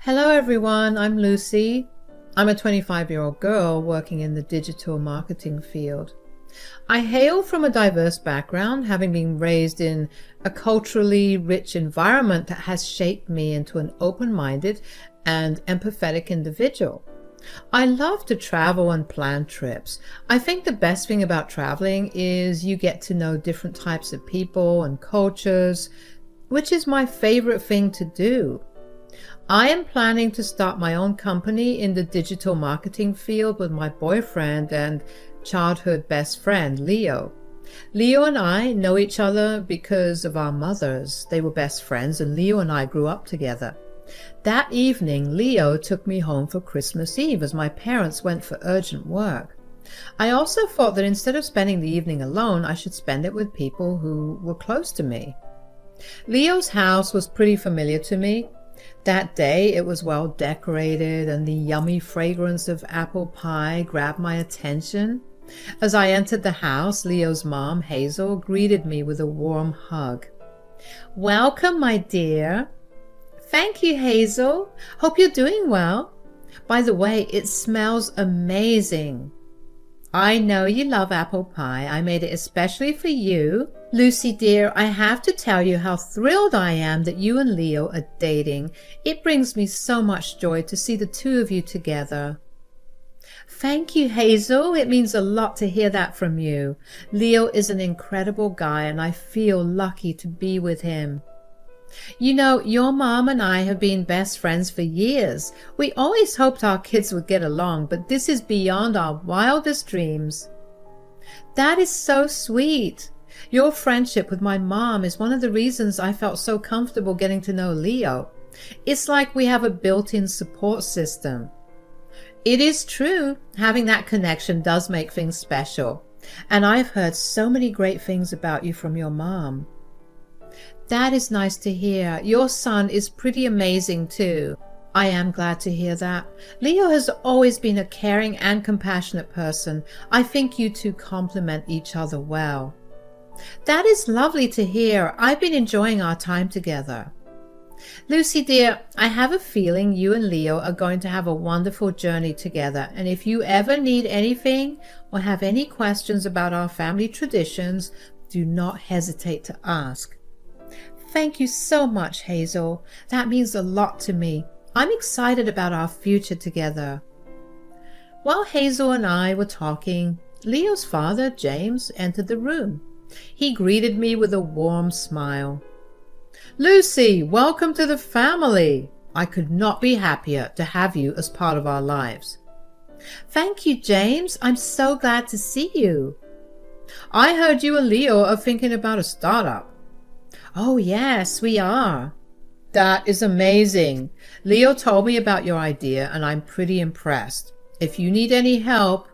Hello everyone, I'm Lucy. I'm a 25-year-old girl working in the digital marketing field. I hail from a diverse background, having been raised in a culturally rich environment that has shaped me into an open-minded and empathetic individual. I love to travel and plan trips. I think the best thing about traveling is you get to know different types of people and cultures, which is my favorite thing to do. I am planning to start my own company in the digital marketing field with my boyfriend and childhood best friend, Leo. Leo and I know each other because of our mothers. They were best friends and Leo and I grew up together. That evening, Leo took me home for Christmas Eve as my parents went for urgent work. I also thought that instead of spending the evening alone, I should spend it with people who were close to me. Leo's house was pretty familiar to me. That day it was well decorated and the yummy fragrance of apple pie grabbed my attention. As I entered the house, Leo's mom, Hazel, greeted me with a warm hug. "Welcome, my dear." "Thank you, Hazel. Hope you're doing well. By the way, it smells amazing." "I know you love apple pie. I made it especially for you." "Lucy dear, I have to tell you how thrilled I am that you and Leo are dating. It brings me so much joy to see the two of you together." "Thank you, Hazel. It means a lot to hear that from you. Leo is an incredible guy and I feel lucky to be with him. You know, your mom and I have been best friends for years. We always hoped our kids would get along, but this is beyond our wildest dreams." "That is so sweet. Your friendship with my mom is one of the reasons I felt so comfortable getting to know Leo. It's like we have a built-in support system." "It is true. Having that connection does make things special. And I've heard so many great things about you from your mom." "That is nice to hear. Your son is pretty amazing too." "I am glad to hear that. Leo has always been a caring and compassionate person. I think you two complement each other well." "That is lovely to hear. I've been enjoying our time together." "Lucy dear, I have a feeling you and Leo are going to have a wonderful journey together, and if you ever need anything or have any questions about our family traditions, do not hesitate to ask." "Thank you so much, Hazel. That means a lot to me. I'm excited about our future together." While Hazel and I were talking, Leo's father, James, entered the room. He greeted me with a warm smile. "Lucy, welcome to the family. I could not be happier to have you as part of our lives." "Thank you, James. I'm so glad to see you." "I heard you and Leo are thinking about a startup." "Oh, yes, we are." "That is amazing. Leo told me about your idea and I'm pretty impressed. If you need any help,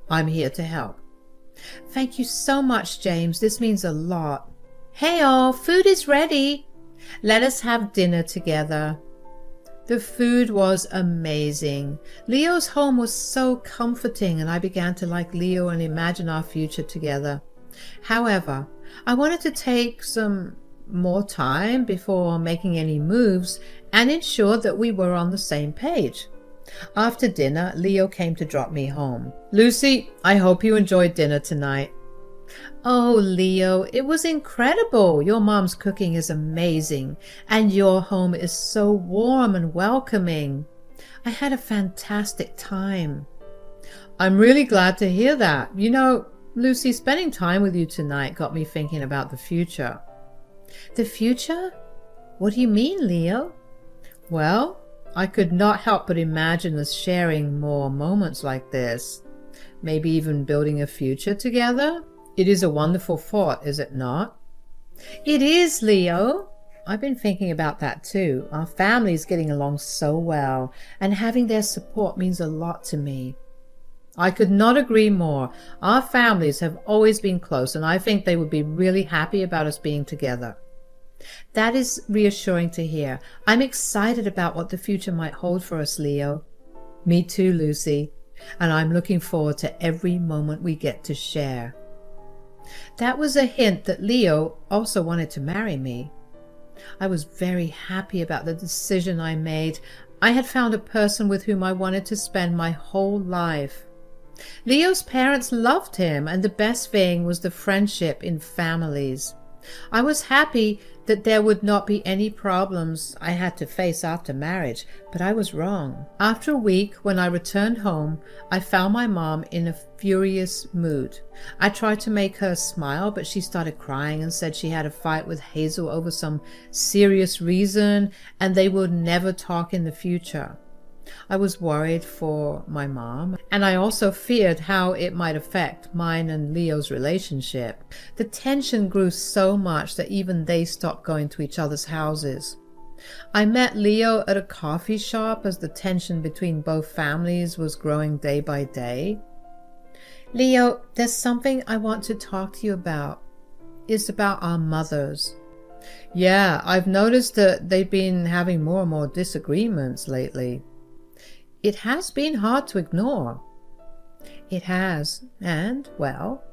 I'm here to help." "Thank you so much, James. This means a lot." "Hey all, food is ready. Let us have dinner together." The food was amazing. Leo's home was so comforting and I began to like Leo and imagine our future together. However, I wanted to take some more time before making any moves and ensure that we were on the same page. After dinner, Leo came to drop me home. "Lucy, I hope you enjoyed dinner tonight." "Oh, Leo, it was incredible. Your mom's cooking is amazing, and your home is so warm and welcoming. I had a fantastic time." "I'm really glad to hear that. You know, Lucy, spending time with you tonight got me thinking about the future." "The future? What do you mean, Leo?" "Well, I could not help but imagine us sharing more moments like this. Maybe even building a future together. It is a wonderful thought, is it not?" "It is, Leo. I've been thinking about that too. Our family's getting along so well, and having their support means a lot to me." "I could not agree more. Our families have always been close, and I think they would be really happy about us being together." "That is reassuring to hear. I'm excited about what the future might hold for us, Leo." "Me too, Lucy. And I'm looking forward to every moment we get to share." That was a hint that Leo also wanted to marry me. I was very happy about the decision I made. I had found a person with whom I wanted to spend my whole life. Leo's parents loved him, and the best thing was the friendship in families. I was happy that there would not be any problems I had to face after marriage, but I was wrong. After a week, when I returned home, I found my mom in a furious mood. I tried to make her smile, but she started crying and said she had a fight with Hazel over some serious reason and they would never talk in the future. I was worried for my mom, and I also feared how it might affect mine and Leo's relationship. The tension grew so much that even they stopped going to each other's houses. I met Leo at a coffee shop as the tension between both families was growing day by day. Leo, there's something I want to talk to you about. It's about our mothers. Yeah, I've noticed that they've been having more and more disagreements lately. It has been hard to ignore. It has, and, well,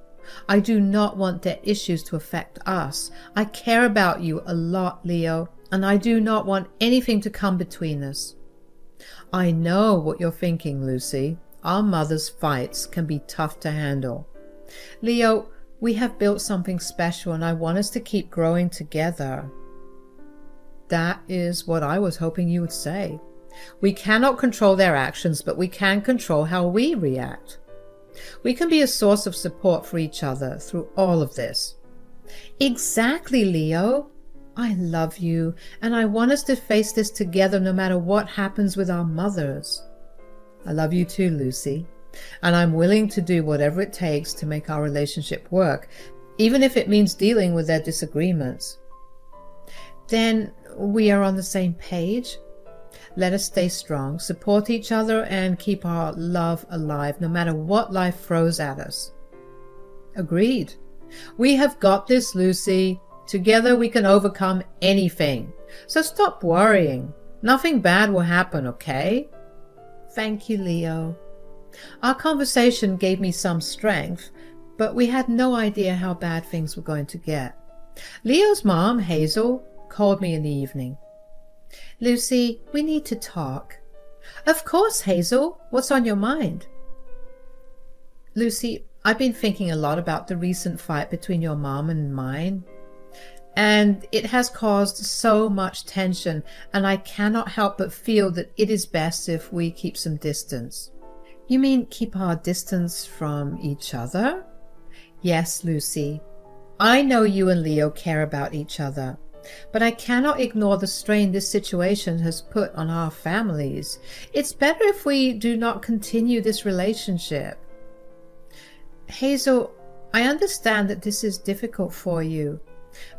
I do not want their issues to affect us. I care about you a lot, Leo, and I do not want anything to come between us. I know what you're thinking, Lucy. Our mothers' fights can be tough to handle. Leo, we have built something special, and I want us to keep growing together. That is what I was hoping you would say. We cannot control their actions, but we can control how we react. We can be a source of support for each other through all of this. Exactly, Leo. I love you, and I want us to face this together no matter what happens with our mothers. I love you too, Lucy, and I'm willing to do whatever it takes to make our relationship work, even if it means dealing with their disagreements. Then we are on the same page? Let us stay strong, support each other, and keep our love alive no matter what life throws at us. Agreed. We have got this, Lucy. Together we can overcome anything. So stop worrying. Nothing bad will happen, okay? Thank you, Leo. Our conversation gave me some strength, but we had no idea how bad things were going to get. Leo's mom, Hazel, called me in the evening. Lucy, we need to talk. Of course, Hazel. What's on your mind? Lucy, I've been thinking a lot about the recent fight between your mom and mine, and it has caused so much tension, and I cannot help but feel that it is best if we keep some distance. You mean keep our distance from each other? Yes, Lucy. I know you and Leo care about each other, but I cannot ignore the strain this situation has put on our families. It's better if we do not continue this relationship. Hazel, I understand that this is difficult for you,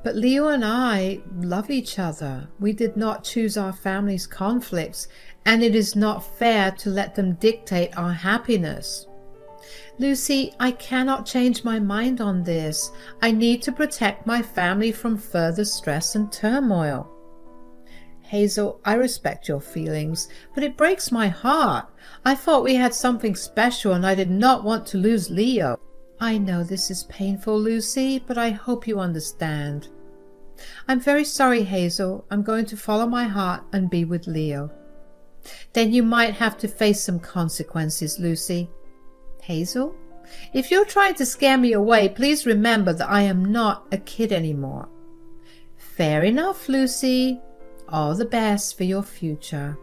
but Leo and I love each other. We did not choose our family's conflicts, and it is not fair to let them dictate our happiness. Lucy, I cannot change my mind on this. I need to protect my family from further stress and turmoil. Hazel, I respect your feelings, but it breaks my heart. I thought we had something special, and I did not want to lose Leo. I know this is painful, Lucy, but I hope you understand. I'm very sorry, Hazel. I'm going to follow my heart and be with Leo. Then you might have to face some consequences, Lucy. Hazel, if you're trying to scare me away, please remember that I am not a kid anymore. Fair enough, Lucy. All the best for your future.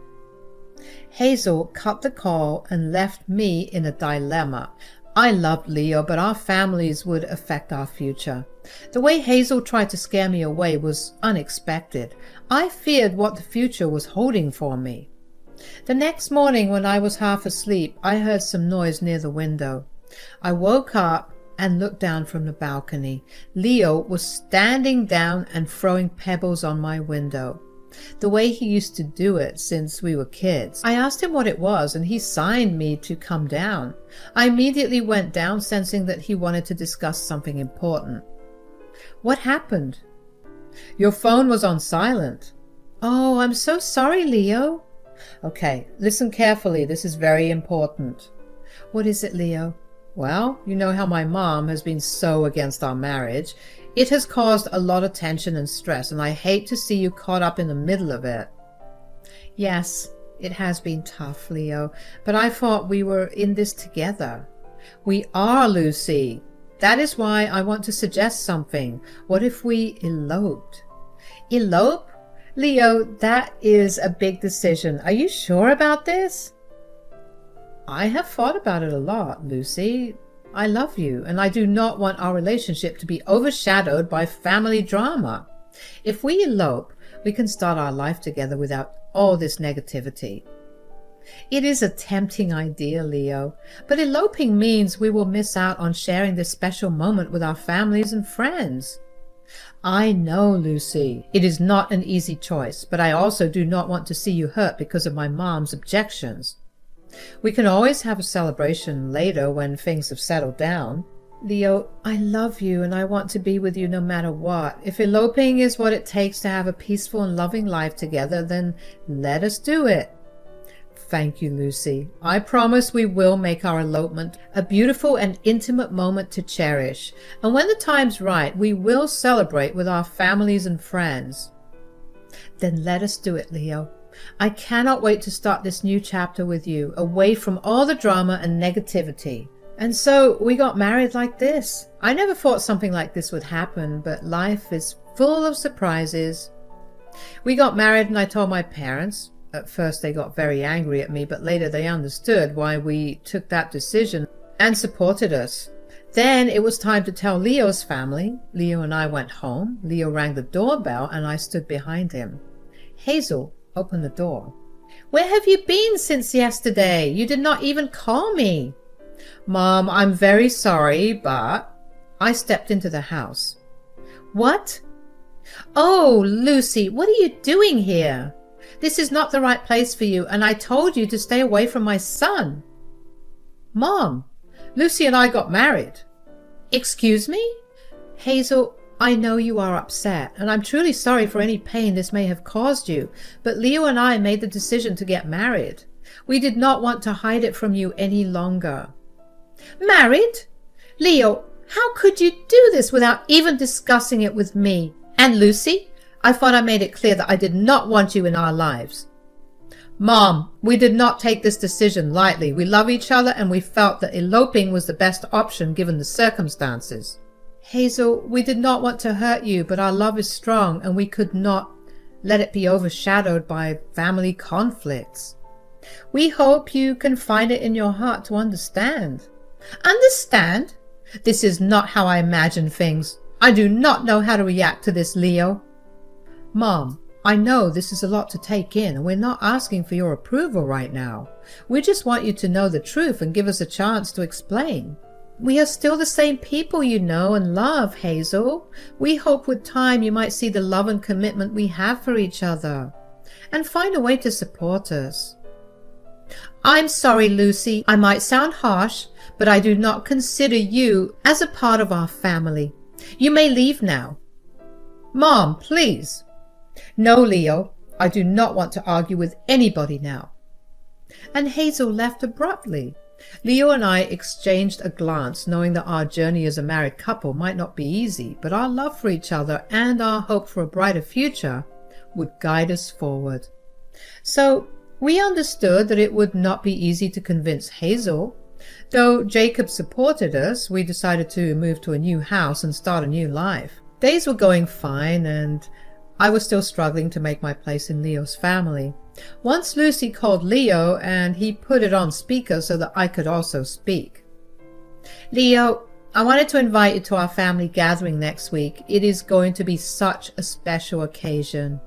Hazel cut the call and left me in a dilemma. I loved Leo, but our families would affect our future. The way Hazel tried to scare me away was unexpected. I feared what the future was holding for me. The next morning, when I was half asleep, I heard some noise near the window. I woke up and looked down from the balcony. Leo was standing down and throwing pebbles on my window, the way he used to do it since we were kids. I asked him what it was, and he signed me to come down. I immediately went down, sensing that he wanted to discuss something important. What happened? Your phone was on silent. Oh, I'm so sorry, Leo. Okay, listen carefully. This is very important. What is it, Leo? Well, you know how my mom has been so against our marriage. It has caused a lot of tension and stress, and I hate to see you caught up in the middle of it. Yes, It has been tough, Leo, but I thought we were in this together. We are, Lucy. That is why I want to suggest something. What if we eloped? Elope? Leo, that is a big decision. Are you sure about this? I have thought about it a lot, Lucy. I love you, and I do not want our relationship to be overshadowed by family drama. If we elope, we can start our life together without all this negativity. It is a tempting idea, Leo, but eloping means we will miss out on sharing this special moment with our families and friends. I know, Lucy, it is not an easy choice, but I also do not want to see you hurt because of my mom's objections. We can always have a celebration later when things have settled down. Leo, I love you and I want to be with you no matter what. If eloping is what it takes to have a peaceful and loving life together, then let us do it. Thank you, Lucy. I promise we will make our elopement a beautiful and intimate moment to cherish. And when the time's right, we will celebrate with our families and friends. Then let us do it, Leo. I cannot wait to start this new chapter with you, away from all the drama and negativity. And so we got married like this. I never thought something like this would happen, but life is full of surprises. We got married and I told my parents. At first they got very angry at me, but later they understood why we took that decision and supported us. Then it was time to tell Leo's family. Leo and I went home. Leo rang the doorbell and I stood behind him. Hazel opened the door. Where have you been since yesterday? You did not even call me. Mom, I'm very sorry, but I stepped into the house. What? Oh, Lucy, what are you doing here? This is not the right place for you, and I told you to stay away from my son. Mom, Lucy and I got married. Excuse me? Hazel, I know you are upset, and I'm truly sorry for any pain this may have caused you, but Leo and I made the decision to get married. We did not want to hide it from you any longer. Married? Leo, how could you do this without even discussing it with me? And Lucy? I thought I made it clear that I did not want you in our lives. Mom, we did not take this decision lightly. We love each other and we felt that eloping was the best option given the circumstances. Hazel, we did not want to hurt you, but our love is strong and we could not let it be overshadowed by family conflicts. We hope you can find it in your heart to understand. Understand? This is not how I imagine things. I do not know how to react to this, Leo. Mom, I know this is a lot to take in, and we're not asking for your approval right now. We just want you to know the truth and give us a chance to explain. We are still the same people you know and love, Hazel. We hope with time you might see the love and commitment we have for each other, and find a way to support us. I'm sorry, Lucy. I might sound harsh, but I do not consider you as a part of our family. You may leave now. Mom, please. No, Leo, I do not want to argue with anybody now. And Hazel left abruptly. Leo and I exchanged a glance, knowing that our journey as a married couple might not be easy, but our love for each other and our hope for a brighter future would guide us forward. So we understood that it would not be easy to convince Hazel. Though Jacob supported us, we decided to move to a new house and start a new life. Days were going fine, and I was still struggling to make my place in Leo's family. Once Lucy called Leo, and he put it on speaker so that I could also speak. Leo, I wanted to invite you to our family gathering next week. It is going to be such a special occasion.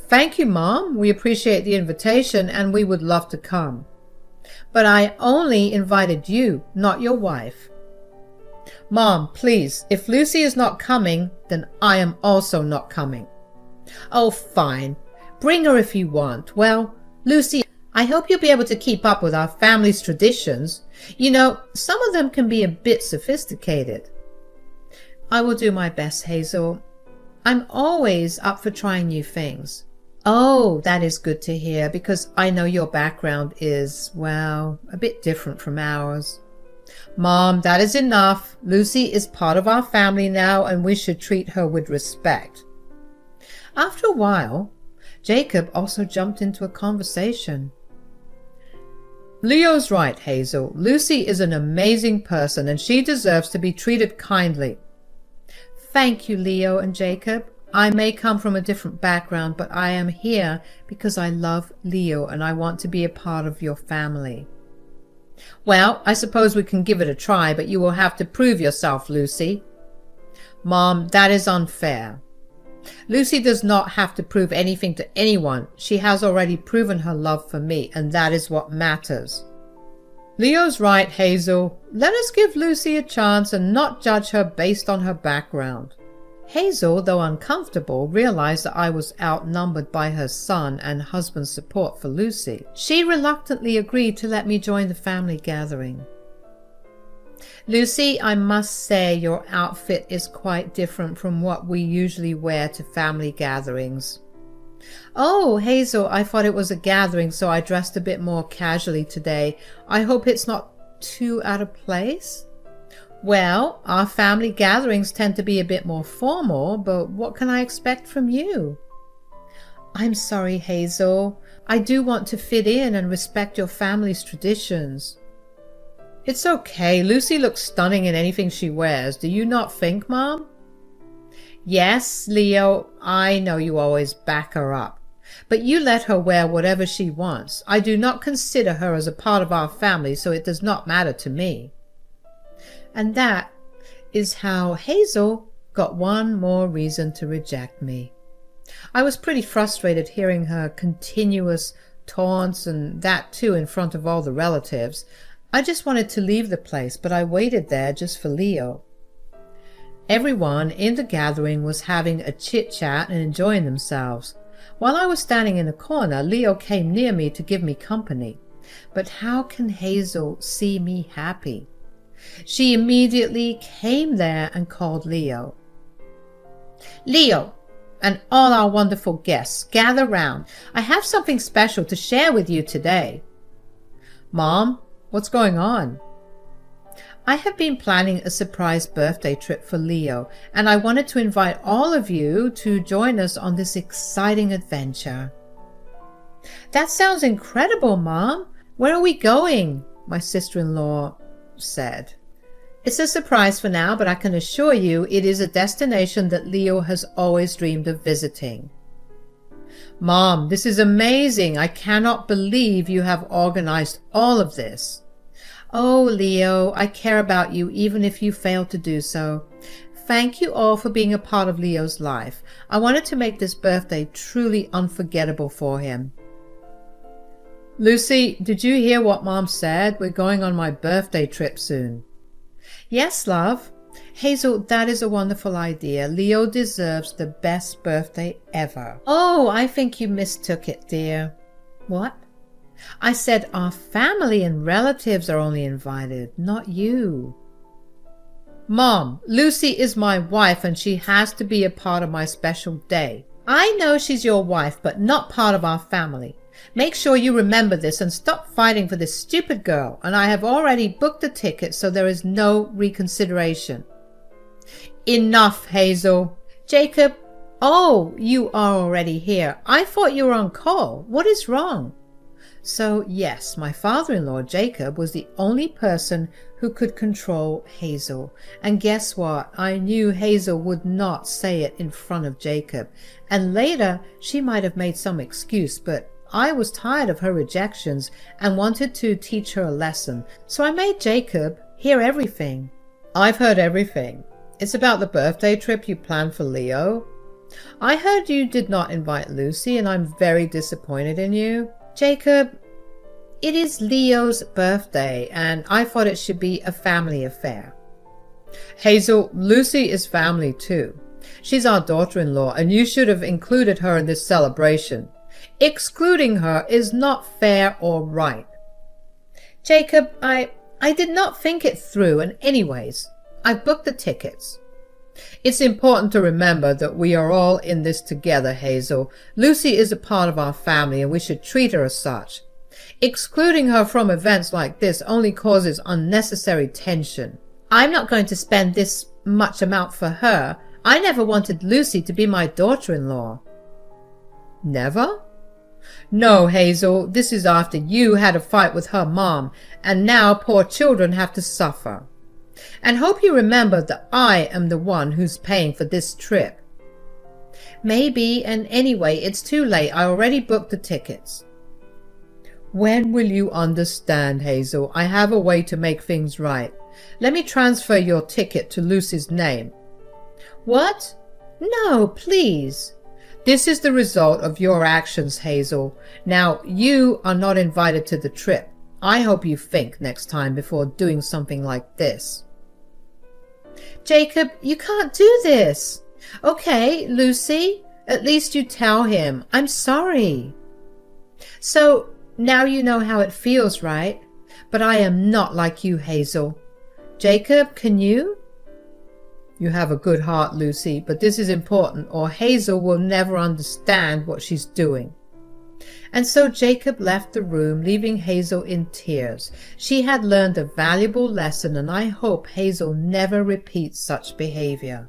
Thank you, Mom. We appreciate the invitation, and we would love to come. But I only invited you, not your wife. Mom, please, if Lucy is not coming, then I am also not coming. Oh, fine. Bring her if you want. Well, Lucy, I hope you'll be able to keep up with our family's traditions. You know, some of them can be a bit sophisticated. I will do my best, Hazel. I'm always up for trying new things. Oh, that is good to hear, because I know your background is, well, a bit different from ours. Mom, that is enough. Lucy is part of our family now, and we should treat her with respect. After a while, Jacob also jumped into a conversation. Leo's right, Hazel. Lucy is an amazing person and she deserves to be treated kindly. Thank you, Leo and Jacob. I may come from a different background, but I am here because I love Leo and I want to be a part of your family. Well, I suppose we can give it a try, but you will have to prove yourself, Lucy. Mom, that is unfair. Lucy does not have to prove anything to anyone. She has already proven her love for me, and that is what matters. Leo's right, Hazel. Let us give Lucy a chance and not judge her based on her background. Hazel, though uncomfortable, realized that I was outnumbered by her son and husband's support for Lucy. She reluctantly agreed to let me join the family gathering. Lucy, I must say your outfit is quite different from what we usually wear to family gatherings. Oh, Hazel, I thought it was a gathering, so I dressed a bit more casually today. I hope it's not too out of place? Well, our family gatherings tend to be a bit more formal, but what can I expect from you? I'm sorry, Hazel. I do want to fit in and respect your family's traditions. It's okay. Lucy looks stunning in anything she wears. Do you not think, Mom? Yes, Leo, I know you always back her up. But you let her wear whatever she wants. I do not consider her as a part of our family, so it does not matter to me. And that is how Hazel got one more reason to reject me. I was pretty frustrated hearing her continuous taunts, and that too in front of all the relatives. I just wanted to leave the place, but I waited there just for Leo. Everyone in the gathering was having a chit-chat and enjoying themselves. While I was standing in a corner, Leo came near me to give me company. But how can Hazel see me happy? She immediately came there and called Leo. Leo, and all our wonderful guests, gather round. I have something special to share with you today. Mom, what's going on? I have been planning a surprise birthday trip for Leo, and I wanted to invite all of you to join us on this exciting adventure. That sounds incredible, Mom. Where are we going? My sister-in-law said. It's a surprise for now, but I can assure you it is a destination that Leo has always dreamed of visiting. Mom, this is amazing. I cannot believe you have organized all of this. Oh, Leo, I care about you even if you fail to do so. Thank you all for being a part of Leo's life. I wanted to make this birthday truly unforgettable for him. Lucy, did you hear what Mom said? We're going on my birthday trip soon. Yes, love. Hazel, that is a wonderful idea. Leo deserves the best birthday ever. Oh, I think you mistook it, dear. What? I said our family and relatives are only invited, not you. Mom, Lucy is my wife and she has to be a part of my special day. I know she's your wife, but not part of our family. Make sure you remember this and stop fighting for this stupid girl, and I have already booked the ticket, so there is no reconsideration. Enough, Hazel. Jacob, oh, you are already here. I thought you were on call. What is wrong? So, yes, my father-in-law, Jacob, was the only person who could control Hazel. And guess what? I knew Hazel would not say it in front of Jacob. And later, she might have made some excuse, but I was tired of her rejections and wanted to teach her a lesson. So I made Jacob hear everything. I've heard everything. It's about the birthday trip you planned for Leo. I heard you did not invite Lucy, and I'm very disappointed in you. Jacob, it is Leo's birthday, and I thought it should be a family affair. Hazel, Lucy is family too. She's our daughter-in-law, and you should have included her in this celebration. Excluding her is not fair or right. Jacob, I did not think it through, and anyways, I've booked the tickets. It's important to remember that we are all in this together, Hazel. Lucy is a part of our family and we should treat her as such. Excluding her from events like this only causes unnecessary tension. I'm not going to spend this much amount for her. I never wanted Lucy to be my daughter-in-law. Never? No, Hazel, this is after you had a fight with her mom, and now poor children have to suffer. And hope you remember that I am the one who's paying for this trip. Maybe, and anyway, it's too late. I already booked the tickets. When will you understand, Hazel? I have a way to make things right. Let me transfer your ticket to Lucy's name. What? No, please. This is the result of your actions, Hazel. Now, you are not invited to the trip. I hope you think next time before doing something like this. Jacob, you can't do this. Okay, Lucy, at least you tell him. I'm sorry. So, now you know how it feels, right? But I am not like you, Hazel. Jacob, can you? You have a good heart, Lucy, but this is important, or Hazel will never understand what she's doing. And so Jacob left the room, leaving Hazel in tears. She had learned a valuable lesson, and I hope Hazel never repeats such behavior.